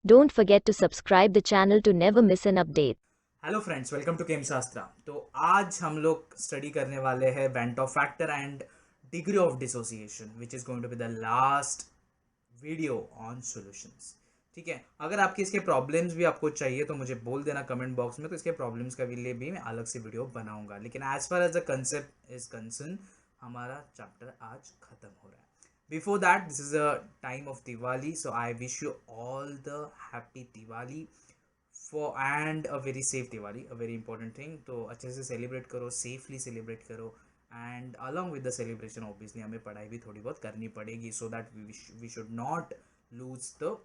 Don't forget to subscribe the channel to never miss an update. Hello friends, welcome to Chem Shastra. तो आज हम लोग study करने वाले हैं van't Hoff factor and degree of dissociation which is going to be the last video on solutions. ठीक है, अगर आपके इसके प्रॉब्लम्स भी आपको चाहिए तो मुझे बोल देना कमेंट बॉक्स में, तो इसके प्रॉब्लम्स का लिए भी मैं अलग से वीडियो बनाऊंगा। लेकिन as far as the concept is concern, हमारा चैप्टर आज खत्म हो रहा है। Before that, this is a time of Diwali, so I wish you all the happy Diwali for and a very safe Diwali, a very important thing. तो अच्छे से celebrate करो, सेफली सेलिब्रेट करो, and along with the celebration obviously हमें पढ़ाई भी थोड़ी बहुत करनी पड़ेगी, so that we should not lose the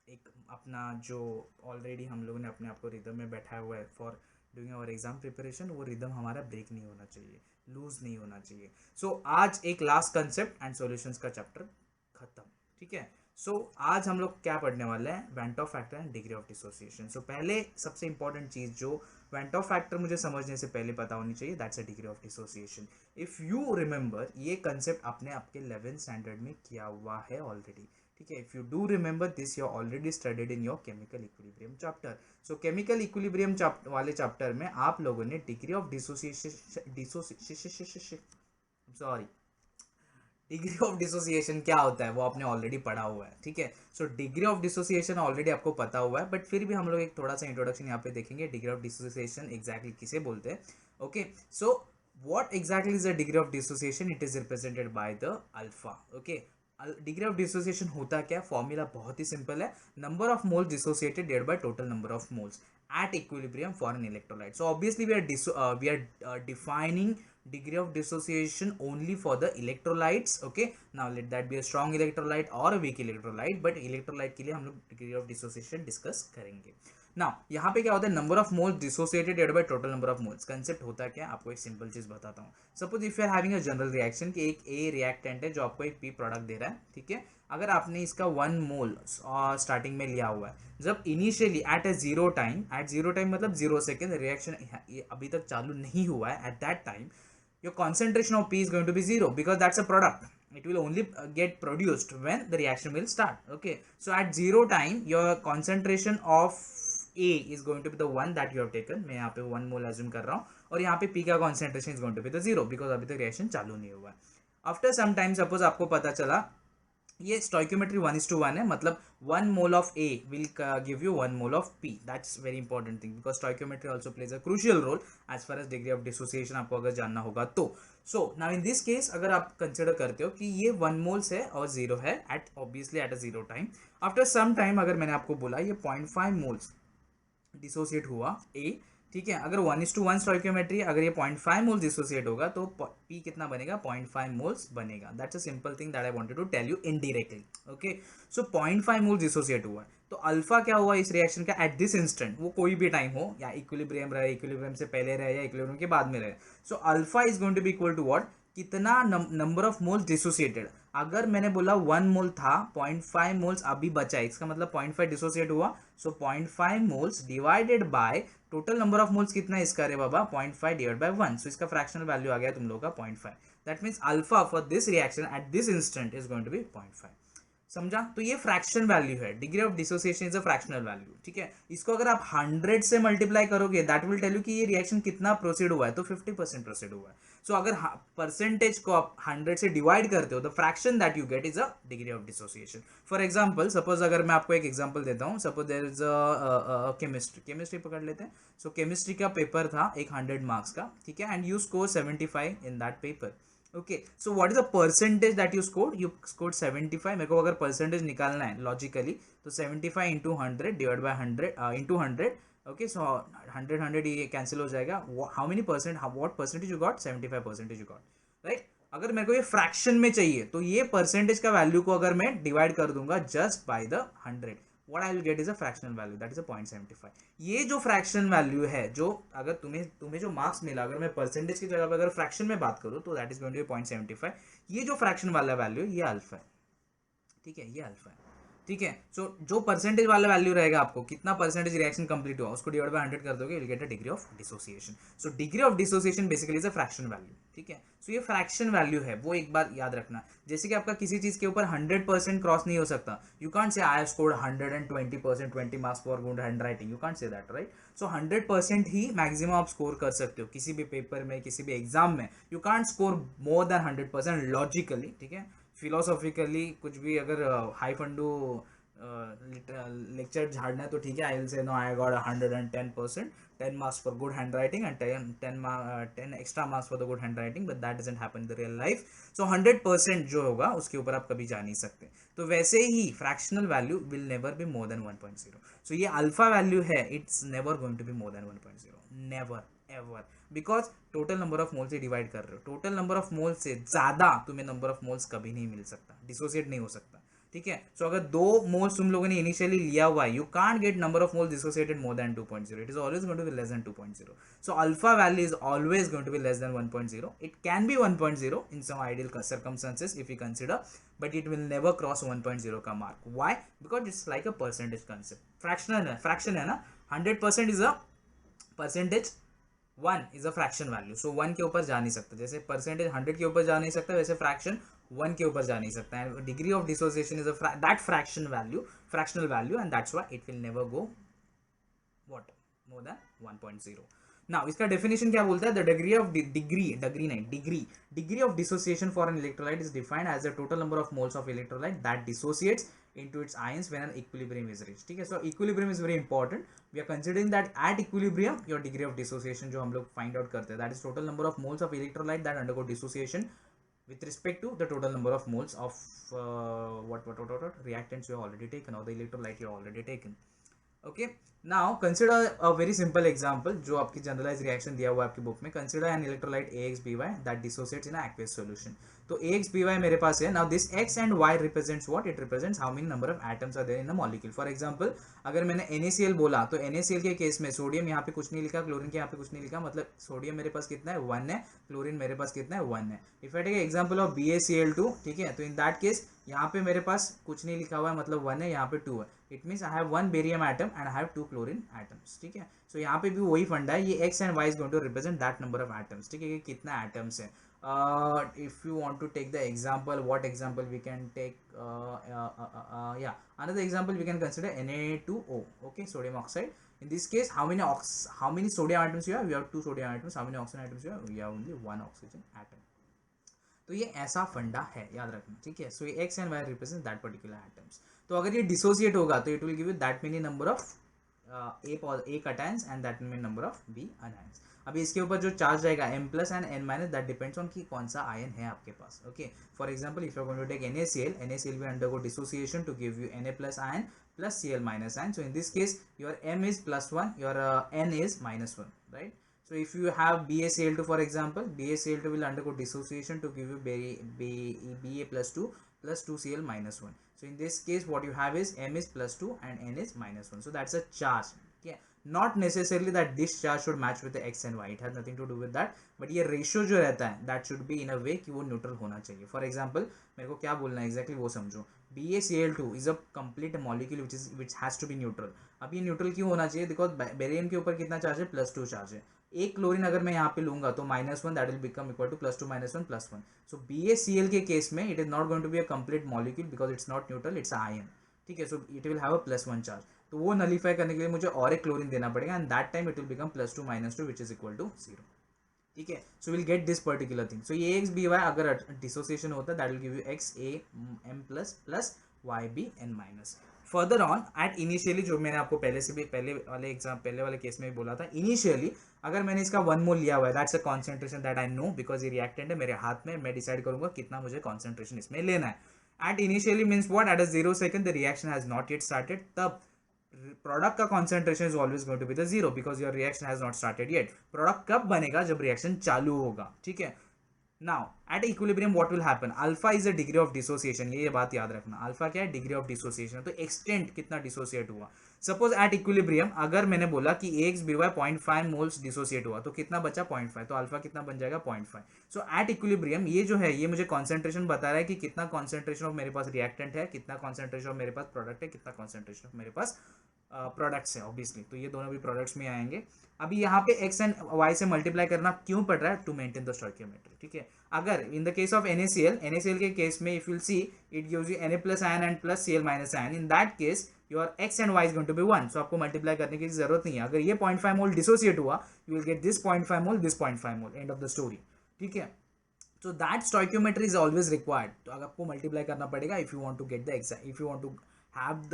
एक अपना जो ऑलरेडी हम लोगों ने अपने आप को रिदम में बैठा हुआ है for doing our exam preparation, वो रिदम हमारा ब्रेक नहीं होना चाहिए, लूज नहीं होना चाहिए। सो आज एक लास्ट कंसेप्ट एंड सॉल्यूशंस का चैप्टर खत्म। ठीक है, सो आज हम लोग क्या पढ़ने वाले हैं, van't Hoff factor and degree of dissociation. So पहले सबसे इंपॉर्टेंट चीज जो वेंट ऑफ फैक्टर मुझे समझने से पहले पता होनी चाहिए, that's a degree of dissociation. If you remember, ये कंसेप्ट आपने आपके 11th स्टैंडर्ड में किया हुआ है ऑलरेडी। ठीक है, if you do remember this, you already studied in your chemical equilibrium chapter. So chemical equilibrium वाले चैप्टर में आप लोगों ने degree of dissociation sorry degree of dissociation क्या होता है वो आपने ऑलरेडी पढ़ा हुआ है। ठीक है, so degree of dissociation already आपको पता हुआ है, बट फिर भी हम लोग एक थोड़ा सा इंट्रोडक्शन यहाँ पे देखेंगे, डिग्री ऑफ डिसोसिएशन एग्जैक्टली किसे बोलते हैं। Okay, so what exactly is the degree of dissociation? It is represented by the alpha. Okay, degree of dissociation होता क्या, फॉर्मूला बहुत ही सिंपल है, number of moles dissociated divided by total number of moles at equilibrium for an electrolyte. So obviously we are defining degree of dissociation only for the electrolytes. Okay, now let that be a strong electrolyte or a weak electrolyte, but electrolyte के लिए हम लोग degree of dissociation discuss करेंगे। Now यहाँ पे क्या होता है, number of moles dissociated divided by total number of moles. Concept होता है क्या, आपको एक सिंपल चीज बताता हूँ। Suppose if you are having a general reaction कि एक ए रिएक्टेंट है जो आपको एक पी प्रोडक्ट दे रहा है। ठीक है, अगर आपने इसका 1 मोल स्टार्टिंग में लिया हुआ है, जब इनिशियली एट जीरो टाइम मतलब 0 सेकेंड, रिएक्शन अभी तक चालू नहीं हुआ है, at that time your concentration of P is going to be 0 because that's a product. It will only get produced when the reaction will start. Okay, so at 0 time your concentration of A is going to be the one that you have taken. मैं यहाँ पे 1 मोल assume कर रहा हूँ, और यहाँ पे P का concentration is going to be the 0 because अभी तक reaction चालू नहीं हुआ है। After some time suppose आपको पता चला ये स्टोइक्योमेट्री 1:1 है, मतलब 1 mole of A will give you 1 mole of P. That's very important thing because stoichiometry also plays a crucial role as far as degree of dissociation आपको अगर जानना होगा तो। So now in this case अगर आप consider करते हो कि ये 1 मोल्स है और 0 है at obviously at a 0 time, after some time अगर मैंने आपको बोला ये 0.5 मोल्स डिसोसिएट हुआ ए। ठीक है, अगर 1:1 स्टोइक्योमेट्री, अगर ये 0.5 मोल्स डिसोसिएट होगा तो पी कितना बनेगा, 0.5 मोल्स बनेगा। That's a simple thing that I wanted to tell you indirectly. Okay, so 0.5 moles dissociate हुआ है, तो अल्फा क्या हुआ इस रिएक्शन का एट दिस इंस्टेंट, वो कोई भी टाइम हो, या इक्विलिब्रियम रहे, इक्विलिब्रियम से पहले रहे या इक्विलिब्रियम के बाद में रहे। So alpha is going to be equal to what, कितना नंबर ऑफ मोल्स डिसोसिएटेड। अगर मैंने बोला 1 मोल था, 0.5 मोल्स अभी बचा है, इसका मतलब 0.5 डिसोसिएट हुआ। सो 0.5 moles divided by total number of moles कितना है इसका, रे बाबा 0.5 डिवाइड बाय 1। सो इसका फ्रैक्शनल वैल्यू आ गया तुम लोगों का 0.5। That means alpha for this reaction at this instant is going to be 0.5। समझा, तो ये फ्रैक्शन वैल्यू है, degree of dissociation is a fractional value. ठीक है, इसको अगर आप 100 से मल्टीप्लाई करोगे दैट विल टेल यू कि ये रिएक्शन कितना प्रोसीड हुआ है, तो 50% प्रोसीड हुआ है। सो अगर परसेंटेज को आप 100 से डिवाइड करते हो, the fraction that you get is a degree of dissociation. For example suppose अगर मैं आपको एक एग्जांपल देता हूं, suppose there is a chemistry पकड़ लेते हैं। सो केमिस्ट्री का पेपर था एक 100 मार्क्स का। ठीक है, and you score 75 in that paper. Okay, so what is the percentage that you scored 75। मेरे को अगर परसेंटेज निकालना है लॉजिकली, तो 75 into 100 divide by 100 into 100। Okay, so 100 ये कैंसिल हो जाएगा। How many percent, what percentage you got, 75% you got, right. अगर मेरे को ये फ्रैक्शन में चाहिए तो ये परसेंटेज का वैल्यू को अगर मैं डिवाइड कर दूंगा just by the 100, what I will get is a fractional value, that is a 0.75। ये जो फ्रैक्शन वैल्यू है, जो अगर तुम्हें जो मार्क्स मिला, अगर मैं परसेंटेज की जगह पर अगर फ्रैक्शन में बात करूं तो that is going to be 0.75। ये जो फ्रैक्शन वाला वैल्यू ये अल्फा है। ठीक है, ये अल्फा है। ठीक है। सो जो परसेंटेज वाला वैल्यू रहेगा, आपको कितना परसेंटेज रिएक्शन कंप्लीट हुआ उसको डिवाइड बाय 100 कर दोगे, you will get a degree of dissociation. So degree of dissociation basically is a fraction value, ठीक है। सो ये फ्रैक्शन वैल्यू है, वो एक बार याद रखना। जैसे कि आपका किसी चीज के ऊपर 100% क्रॉस नहीं हो सकता, you can't say I have scored 120%, 20 marks for good hand writing, you can't say that, right. So 100% he maximum आप स्कोर कर सकते हो किसी भी पेपर में, किसी भी एग्जाम में। You can't score more than 100% logically, ठीक है। फिलोसॉफिकली कुछ भी अगर हाई फंडू लेक्चर झाड़ना है तो ठीक है, I will say no I got 110%, 10 marks for good hand writing and 10 extra marks for the good hand writing, but that doesn't happen in the real life. So 100% जो होगा उसके ऊपर आप कभी जा नहीं सकते। तो वैसे ही fractional value will never be more than 1.0। So ये अल्फा वैल्यू है, it's never going to be more than 1.0, never ever, because total number of moles से डिवाइड कर रहे हो। टोटल नंबर ऑफ मोल्स से ज्यादा तुम्हें नंबर ऑफ मोल्स कभी नहीं मिल सकता, डिसोसिएट नहीं हो सकता, ठीक है। सो अगर 2 मोल्स तुम लोगों ने इनिशियली लिया हुआ है, you can't get number of moles dissociated more than 2.0, it is always going to be less than 2.0। So alpha value is always going to be less than 1.0। It can be 1.0 in some ideal circumstances if you consider, but it will never cross 1.0 का mark. Why? Because it's like a percentage concept. Fraction है ना, 100% is a percentage, 1 is a fraction value. So 1 के ऊपर जा नहीं सकता, जैसे percentage 100 के ऊपर जा नहीं सकता, वैसे फ्रैक्शन 1 के ऊपर जा नहीं सकता। And degree of dissociation is that fractional value, and that's why it will never go what more than 1.0। now इसका डेफिनेशन क्या बोलता है? The degree of dissociation for an electrolyte is defined as the total number of moles of electrolyte that dissociates into its ions when an equilibrium is reached, ठीक है। सो equilibrium is very important, we are considering that at equilibrium your degree of dissociation जो हम लोग find out करते हैं, that is total number of moles of electrolyte that undergo dissociation with respect to the total number of moles of what reactants you have already taken, or the electrolyte you have already taken। Okay, now consider a very simple example जो आपकी generalise reaction दिया हुआ है आपकी book में। Consider an electrolyte AXBY that dissociates in aqueous solution. तो AXBY मेरे पास है। Now this X and Y represents what? It represents how many number of atoms are there in the molecule. For example अगर मैंने NaCl बोला तो NaCl के case में सोडियम यहाँ पे कुछ नहीं लिखा, क्लोरीन के यहाँ पे कुछ नहीं लिखा, मतलब सोडियम मेरे पास कितना है? 1 है, क्लोरीन मेरे पास कितना है? 1 है। If I take example of BaCl2, ठीक है, तो इन दैट केस यहाँ पे मेरे पास कुछ नहीं लिखा हुआ है, मतलब 1 है, यहाँ पे 2 है। It means I have 1 barium atom and I have 2 chlorine atoms, ठीक है। सो यहाँ पे भी वही फंडा है, ये X and Y is going to represent that number of atoms, ठीक है, कि कितना एटम्स है। if you want to take the example, what example we can take? Yeah, another example we can consider Na2O, okay, sodium oxide. In this case, how many sodium atoms you have? You have 2 sodium atoms. How many oxygen atoms you have? You have only 1 oxygen atom. तो ये ऐसा फंडा है, याद रखना, ठीक है। So ये X and Y represent that particular atoms. तो अगर ये डिसोसिएट होगा तो it will give you that many number of A cations and that many number of B anions। अभी इसके ऊपर जो चार्ज रहेगा M+ and N- that depends on कि कौन सा आयन है आपके पास, okay. For example if you are going to take NaCl will undergo dissociation to give you Na+ ion plus Cl- ion। So in this case your M is +1, your N is -1, right? So if you have BaCl2, for example, BaCl2 will undergo dissociation to give you Ba+2 plus 2Cl-1। So in this case what you have is M is +2 and N is -1. So that's a charge, okay। Not necessarily that this charge should match with the X and Y, it has nothing to do with that, but ये ratio जो रहता है that should be in a way कि वो neutral होना चाहिए। For example मेरे को क्या बोलना है exactly वो समझो। BaCl2 is a complete molecule which has to be neutral। अब ये न्यूट्रल क्यों होना चाहिए? बिकॉज बेरियम के ऊपर कितना चार्ज है? +2 चार्ज है। एक क्लोरीन अगर मैं यहाँ पे लूंगा तो -1 that will become equal to +2 -1 +1। So BaCl के केस में it is not going to be a complete molecule because it's not neutral, it's ion, ठीक है। So it will have a +1 charge. तो वो नलीफाई करने के लिए मुझे और एक क्लोरीन देना पड़ेगा and that time it will become +2 -2 which is equal to 0, ठीक है। So will get this particular thing. So ये AXBY अगर डिसोसिएशन होता है that will give you XaM+ plus YbN-। Further on at initially जो मैंने आपको पहले वाले केस में भी बोला था, इनिशियली अगर मैंने इसका 1 मोल लिया हुआ है that's a concentration that I know because ये रिएक्टेंट है मेरे हाथ में, मैं डिसाइड करूंगा कितना मुझे कॉन्सेंट्रेशन इसमें लेना है। At initially means what? At 0 second the reaction has not yet started, तब प्रोडक्ट का concentration is always going to be the 0 because your reaction has not started yet. Product कब बनेगा? जब रिएक्शन चालू होगा, ठीक है। Now at equilibrium what will happen, alpha is a degree of dissociation, ये बात याद रखना, अल्फा क्या है, डिग्री ऑफ डिसोसिएशन, तो एक्सटेंट कितना डिसोसिएट हुआ। सपोज एट इक्विलिब्रियम अगर मैंने बोला कि एक्स बिरवा 0.5 मोल्स डिसोसिएट हुआ, तो कितना बचा 0.5, तो अल्फा कितना बन जाएगा 0.5। सो एट इक्विलिब्रियम ये जो है ये मुझे कॉन्सेंट्रेशन बता रहा है कि कितना कॉन्सेंट्रेशन ऑफ मेरे पास रिएक्टेंट है, कितना कॉन्सेंट्रेशन ऑफ मेरे पास प्रोडक्ट है, कितना कॉन्सेंट्रेशन ऑफ मेरे पास प्रोडक्ट्स है ऑब्वियसली, तो ये दोनों भी प्रोडक्ट्स में आएंगे। अभी यहाँ पे एक्स एंड वाई से मल्टीप्लाई करना क्यों पड़ रहा है, टू मेंटेन द स्टोइकियोमेट्री, ठीक है। अगर in the case of NaCl के केस में if you will see it gives you Na plus ion and plus Cl minus ion, in that case your x and y is going to be 1, सो आपको multiply करने की जरूरत नहीं है। अगर ये 0.5 मोल डिसोसिएट हुआ, you will get this 0.5 mole, this 0.5 mole, end of the story, ठीक है। So that stoichiometry is always required, तो अगर आपको मल्टीप्लाई करना पड़ेगा if you want to get the exact, if you want to have the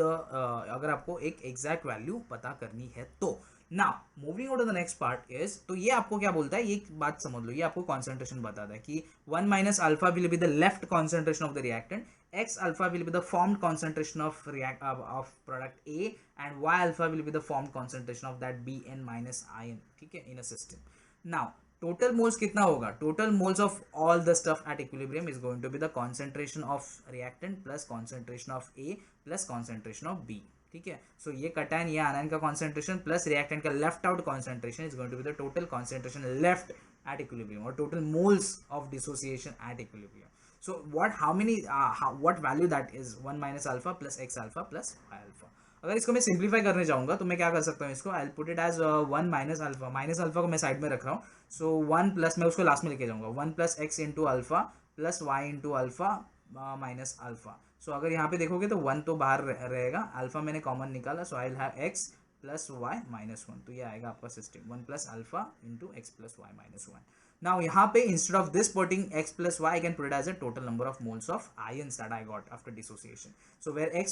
अगर आपको एक एग्जैक्ट वैल्यू पता करनी है तो। Now moving on to the next part is, तो ये आपको क्या बोलता है, ये बात समझ लो, ये आपको कॉन्सेंट्रेशन बताता है कि 1 minus alpha will be the left concentration of the reactant, x alpha will be the formed concentration of product A, and y alpha will be the formed concentration of that Bn minus ion, ठीक है, in a system. Now total moles कितना होगा, total moles of all the stuff at equilibrium is going to be the concentration of reactant plus concentration of A plus concentration of B, ठीक है। So ये cation, ये anion का concentration plus reactant का left out concentration is going to be the total concentration left at equilibrium, और total moles of dissociation at equilibrium. So what value that is 1 minus alpha plus x alpha plus y alpha। अगर इसको मैं simplify करने जाऊंगा तो मैं क्या कर सकता हूँ, इसको I put it as 1 minus alpha, minus alpha को मैं साइड में रख रहा हूँ, सो 1 प्लस, मैं उसको लास्ट में लेके जाऊंगा, 1 plus X into alpha plus Y into alpha minus alpha. So अगर यहाँ पे देखोगे तो 1 तो बाहर रहेगा, अल्फा मैंने कॉमन निकाला, so I will have X plus Y minus 1, तो ये आएगा आपका system 1 plus alpha into X plus Y minus 1। Now यहाँ पे instead of this putting x plus y, I can put it as a total number of moles of ions that I got after dissociation. So where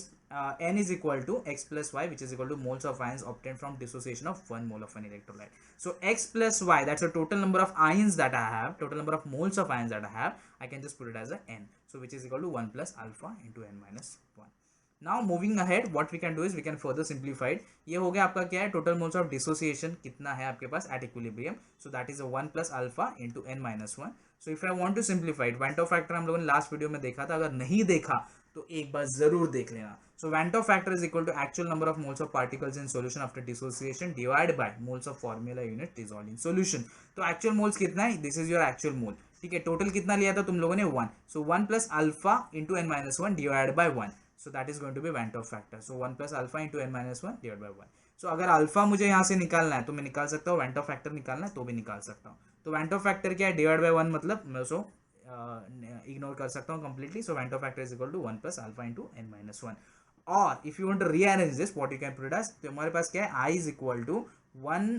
n is equal to x plus y, which is equal to moles of ions obtained from dissociation of 1 mole of an electrolyte. So x plus y, that's the total number of ions that I have, total number of moles of ions that I have. I can just put it as a n. So which is equal to 1 plus alpha into n minus 1. Now moving ahead what we can do is we can further simplified, ये हो गया आपका क्या है, total moles of dissociation कितना है आपके पास at equilibrium, so that is 1 plus alpha into n minus 1। So if I want to simplified, van't Hoff factor हम लोगों ने लास्ट वीडियो में देखा था, अगर नहीं देखा तो एक बार जरूर देख लेना। So van't Hoff factor is equal to actual number of moles of particles in solution after dissociation divide by moles of formula unit dissolved in solution. तो एक्चुअल मोल्स कितना है, this is your actual mole, ठीक है। Total कितना लिया था तुम लोगों ने 1, सो 1 plus alpha into n minus 1 divide bye 1, so that is going to be Van't Hoff factor, so 1 plus alpha into n minus 1 divided by 1। so अगर alpha मुझे यहाँ से निकालना है तो मैं निकाल सकता हूँ, Van't Hoff factor निकालना है तो भी निकाल सकता हूँ। तो Van't Hoff factor क्या है, डिवाइड बाय 1, मतलब मैं उसको इग्नोर कर सकता हूँ completely. So Van't Hoff factor is equal to 1 plus alpha into n minus 1। और if you want to rearrange this, what you can put it as, तो हमारे पास क्या है, I is equal to 1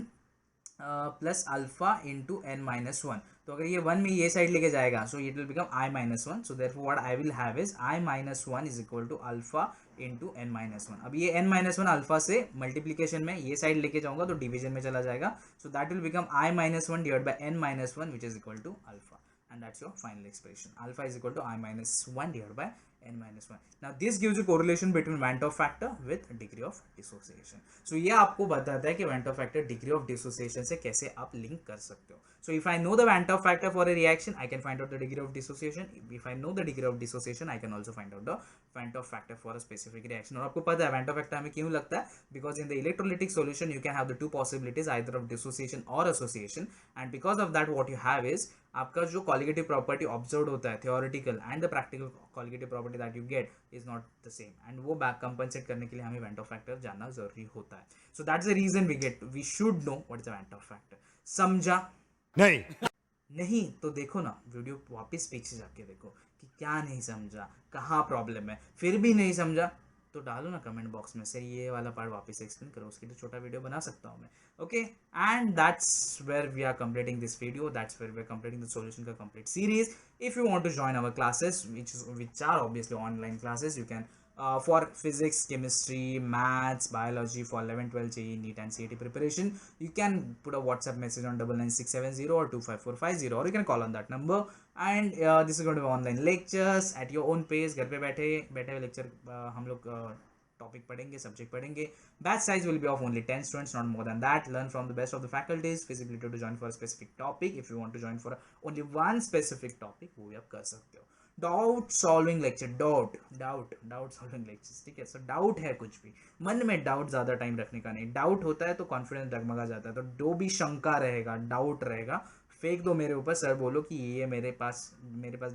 plus alpha into n minus 1। तो अगर ये 1 में ये साइड लेके जाएगा, so it will become i minus 1। So therefore what I will have is i minus 1 is equal to alpha into n minus 1। अब ये n minus 1 alpha से मल्टीप्लीकेशन में ये साइड लेके जाऊंगा तो डिवीजन में चला जाएगा, so that will become i minus 1 divide by n minus 1 which is equal to alpha, and that's your final expression. Alpha is equal to I minus 1 divided by n minus 1. Now this gives you correlation between Van't Hoff factor with degree of dissociation. So ये आपको बताता है कि Van't Hoff factor degree of dissociation से कैसे आप link कर सकते हो। So if I know the Van't Hoff factor for a reaction, I can find out the degree of dissociation. If I know the degree of dissociation, I can also find out the Van't Hoff factor for a specific reaction. और आपको पता है Van't Hoff factor हमें क्यों लगता है, because in the electrolytic solution you can have the two possibilities either of dissociation or association, and because of that what you have is आपका जो कॉलिगेटिव प्रॉपर्टी ऑब्जर्व होता है theoretical and the practical colligative property that you get is not the same, and वो back compensate करने के लिए हमें Van't Hoff factor जानना जरूरी होता है। So that's the reason we should know what is the Van't Hoff factor. समझा नहीं तो देखो ना वीडियो वापस पीछे जाके देखो कि क्या नहीं समझा, कहाँ प्रॉब्लम है। फिर भी नहीं समझा तो डालो ना कमेंट बॉक्स में, सर ये वाला पार्ट वापस एक्सप्लेन करो, उसके लिए छोटा वीडियो बना सकता हूँ मैं। Okay, and that's where we are completing this video, that's where we are completing the solution का complete series. If you want to join our classes which are obviously online classes, you can for physics, chemistry, maths, biology, for 11, 12 JEE, NEET and CET preparation, you can put a WhatsApp message on 99670 or 25450, or you can call on that number, and this is going to be online lectures at your own pace। घर पे बैठे बैठे हुए lecture हम लोग topic पढ़ेंगे, subject पढ़ेंगे. Batch size will be of only 10 students, not more than that. Learn from the best of the faculties. Feasibility to join for specific topic. If you want to join for only one specific topic, वो भी आप कर सकते हो. Doubt solving lecture, doubt solving lectures, ठीक है. सो doubt है कुछ भी, मन में डाउट ज़्यादा टाइम रखने का नहीं. डाउट होता है तो कॉन्फिडेंस डगमगा जाता है. तो जो भी शंका रहेगा, डाउट रहेगा, फेंक दो मेरे ऊपर. सर बोलो कि ये मेरे पास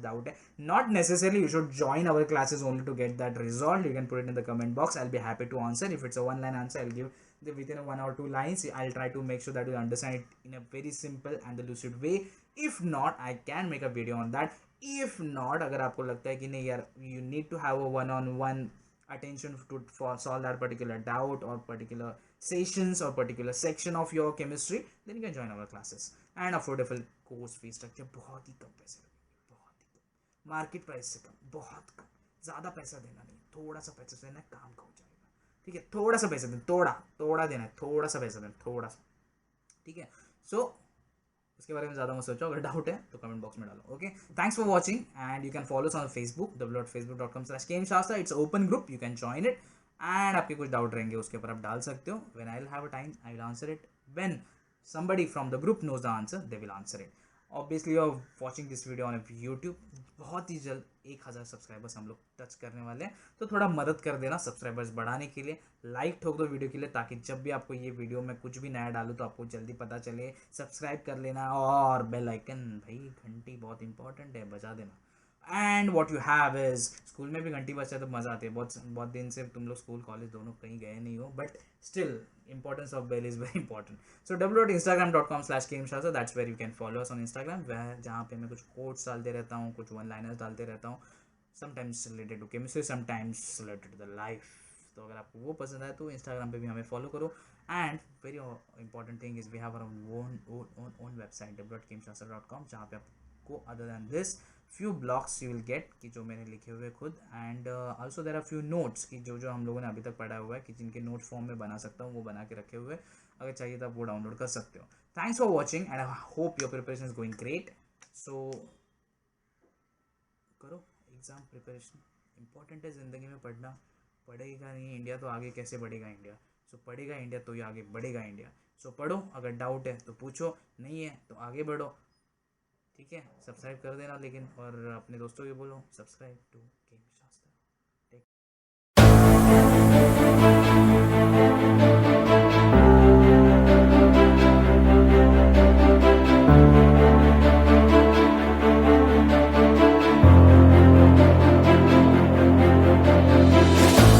डाउट है. Not necessarily you should join our classes only to get that resolve. You can put it in the comment box. I will be happy to answer. If it's a one line answer, I will give within 1 or 2 lines. I'll try to make sure that you understand it in a very simple and the lucid way. If not, I can make a video on that. If not, अगर आपको लगता है कि नहीं यार, you need to have a one-on-one attention to for solve that particular doubt or particular sessions or particular section of your chemistry, then you can join our classes. And affordable course fee structure, बहुत ही कम पैसे लगेंगे, बहुत ही कम, market price से कम, बहुत कम. ज़्यादा पैसा देना नहीं, थोड़ा सा पैसा देना, काम का हो जाएगा. ठीक है, थोड़ा सा पैसा देना, थोड़ा देना है, थोड़ा सा पैसा देना, थोड़ा सा. ठीक है. सो इसके बारे में ज़्यादा मत सोचो. अगर डाउट है तो कमेंट बॉक्स में डालो. Okay, thanks for watching and you can follow on Facebook www.facebook.com/KM Shastra. It's open group, you can join it. And आपके कुछ डाउट रहेंगे उसके ऊपर आप डाल सकते हो. When I will have a time, I will answer it. When somebody from the group knows the answer, they will answer it. Obviously you are watching this video on YouTube. बहुत ही जल्द 1000 subscribers हम लोग touch करने वाले हैं, तो थोड़ा मदद कर देना सब्सक्राइबर्स बढ़ाने के लिए. लाइक ठोक दो वीडियो के लिए, ताकि जब भी आपको ये वीडियो में कुछ भी नया डालूँ तो आपको जल्दी पता चले. सब्सक्राइब कर लेना और बेल आइकन, भाई घंटी बहुत इंपॉर्टेंट है, बजा देना. And what you have is, school में भी घंटी बजता है तो मज़ा आती है. बहुत दिन से तुम लोग स्कूल कॉलेज दोनों कहीं गए नहीं हो, but still importance of bell is very important. So www.instagram.com/KM Shastra, that's where you can follow us on Instagram, जहाँ पे मैं कुछ quotes डालते रहता हूँ, कुछ one liners डालते रहता हूँ, sometimes related to chemistry, sometimes related to the life. तो अगर आपको वो पसंद आए तो इंस्टाग्राम पे भी हमें फॉलो करो. And very important thing is we have our own website www.kmshastra.com, जहाँ पे आपको other than this few blocks you will get कि जो मैंने लिखे हुए खुद. And also there are few notes कि जो हम लोगों ने अभी तक पढ़ा हुआ है, कि जिनके नोट फॉर्म में बना सकता हूँ, वो बना के रखे हुए. अगर चाहिए तो आप वो डाउनलोड कर सकते हो. Thanks for watching and I hope your preparation is going great. So करो एग्ज़ाम प्रिपरेशन, इंपॉर्टेंट है. ज़िंदगी में पढ़ना, पढ़ेगा नहीं इंडिया तो आगे कैसे बढ़ेगा इंडिया. सो पढ़ेगा इंडिया तो ही आगे बढ़ेगा इंडिया. सो पढ़ो, अगर डाउट है तो पूछो, नहीं है तो आगे बढ़ो. ठीक है, सब्सक्राइब कर देना लेकिन, और अपने दोस्तों को बोलो सब्सक्राइब टू केम शास्त्रा.